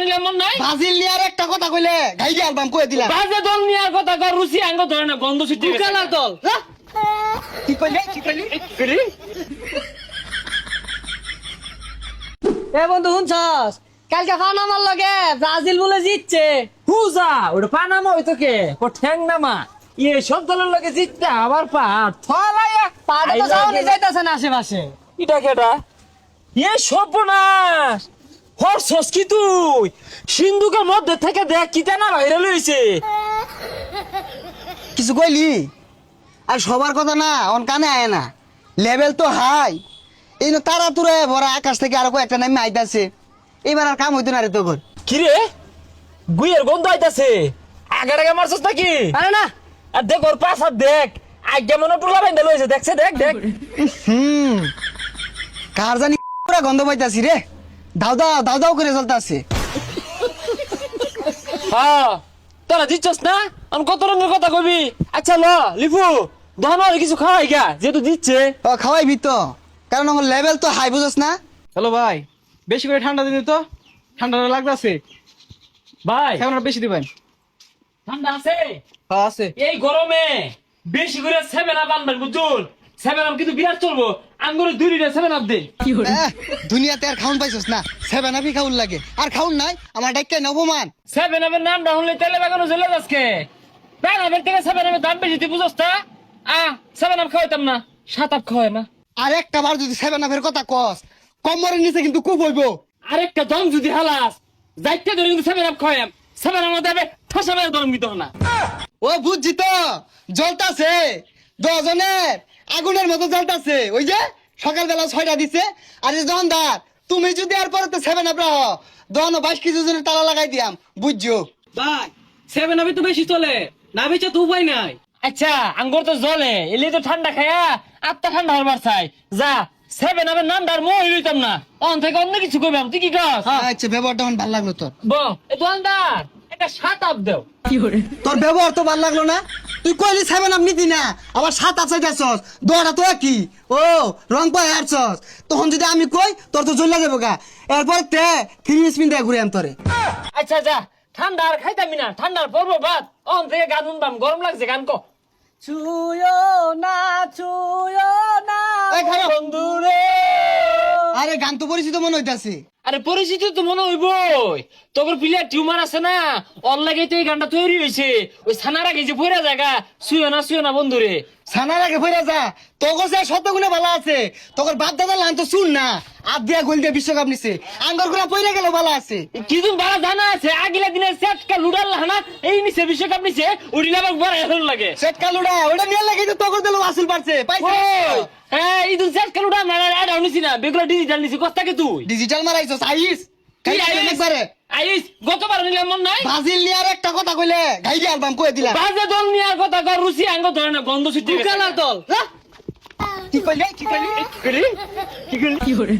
নিলে মন নাই ব্রাজিল নিয়ার একটা কথা কইলে গাইডি অ্যালবাম কই দিলাম বাজে দল নিয়ার কথা কর রুচি আঙ্গ ধরে না গন্ধ ছুটি দুকানার দল কি কইলে কি কইলি এ বন্ধু শুনছস কালকে ফানামার লগে ব্রাজিল বলে জিতছে হুজা ওটা পানামা হইতো কে ও ঠ্যাং নামা সব দলের লগে জিততে আবার পার থলায়া পাড়ে তো যাওনি যাইতাছে না আশেপাশে এটা কেটা সর্বনাশ হরছস কি তুই সিন্ধুকের মধ্যে থেকে দেখ কি না ভাইরাল হইছে কিছু কইলি আর সবার কথা না অন কানে আয় না লেভেল তো হাই এই না তারা তুরে ভরা আকাশ থেকে আরো কয়েকটা নামে আইতাছে এবার আর কাম হইতো না রে তোর কি রে গুইয়ের গন্ধ আইতাছে আগার আগে মারছস নাকি আরে না আর দেখ ওর পাশ আর দেখ আগে মনে টুলা বাইন্দা লইছে দেখছে দেখ দেখ কার জানি পুরা গন্ধ পাইতাছি রে দাও দাও দাও দাও করে চলতাছে হ্যাঁ তোরা দিচ্ছস না আমি কত রঙের কথা কবি আচ্ছা ল লিপু দহন আর কিছু খাওয়াই গা যেহেতু দিচ্ছে ও খাওয়াইবি তো কারণ আমার লেভেল তো হাই বুঝছ না হ্যালো ভাই বেশি করে ঠান্ডা দিন তো ঠান্ডাটা লাগতেছে ভাই কেমন বেশি দিবেন ঠান্ডা আছে হ্যাঁ আছে এই গরমে বেশি করে 7 আপ আনবেন বুঝুন 7 আপ কিন্তু বিরাট চলবো আঙ্গুরে 2 লিটার 7 আপ দেন দুনিয়াতে আর খাউন পাইছস না সেভেন আপই খাউন লাগে আর খাউন নাই আমার ডাক্কে নবমান 7 আপের নাম রাহুল তেলে বাগানো চলে যাচ্ছে তাই আপের থেকে 7 আপের দাম বেশি তুই বুঝছ তা 7 আপ খাওয়াইতাম না 7 আপ খাওয়ায় না আর একটা বার যদি সেভেন আপের কথা কস কমরের নিচে কিন্তু খুব হইব আরেকটা দম যদি হালাস যাইতে ধরে কিন্তু 7 আপ খাওয়াম 7 আপ মধ্যে ঠাসা মেরে দম দিতে না ও বুঝছি তো জ্বলতাছে দজনের আগুনের মতো জ্বলতাছে ওই যে সকালবেলা 6টা দিছে আর এই দোকানদার তুমি যদি আর পরে তো সেভেন আপ রাহ দোকান 22 কেজি ওজনের তালা লাগাই দিয়াম বুঝছো ভাই 7 আপই তো বেশি চলে না বেচে তো উপায় নাই আচ্ছা আঙ্গুর তো জলে এলি তো ঠান্ডা খায়া আত্মা ঠান্ডা হবার চাই যা 7 আপের নাম ডার মই লইতাম না অন থেকে অন্য কিছু কইবাম তুই কি কস আচ্ছা ব্যবহারটা আমার ভালো লাগলো তোর এই দোকানদার একটা 7 আপ দাও তোর ব্যবহার তো ভালো লাগলো না তুই কইলি সেভেন আপ নিতি না আবার 7 আপ চাইতাছস দোয়াটা তো কি ও রং পায় হারছস তখন যদি আমি কই তোর তো জ্বলা যাবো গা এরপর তে 3 স্পিন দিয়ে ঘুরে আম তোরে আচ্ছা যা ঠান্ডা আর খাইতামি না ঠান্ডার পর্ব বাদ অন থেকে গান শুনবাম গরম লাগছে গান কো ছুঁয়ো না এই খারাপ। বন্ধুরে আরে গান তো পরিচিত মনে হইতাছে আরে পরিচিত তো মনে হইবই তোর প্লেয়ার টিউমার আছে না অন লাগে তো এই গানটা তৈরি হয়েছে ওই ছানার আগে যে পড়ে জায়গা শুয়ে না বন্ধুরে সানার আগে ফিরে যা তোকে সে শতগুণে ভালো আছে তোর বাপ দাদা লান তো শুন না আর দিয়া গোল দিয়ে বিশ্বকাপ নিছে আঙ্গর গুলা পইরা গেল ভালো আছে কিছু বাড়া জানা আছে আগিলা দিনের সেটকা লুডাল হানা এই নিচে বিশ্বকাপ নিচে উড়িলা বাগ বড় এখন লাগে সেট কালুডা ওটা নিয়ে লাগে তো তোকে দিল আসল পারছে পাইছে হ্যাঁ এই দুন সেটকা লুডা না আড়া নিছি না বেগুলা ডিজিটাল নিছি কষ্ট কে তুই ডিজিটাল মারাইছস আইস কি খাই আইস? একবারে আইস গতবার নিলাম মন নাই ব্রাজিল নিয়ার একটা কথা কইলে গাইডি অ্যালবাম কই দিলাম বাজে দল নিয়ার কথা কর রুচি আঙ্গ ধরে না গন্ধ ছুটি দুকানার দল কি কইলে কি কইলি কি করি কি করে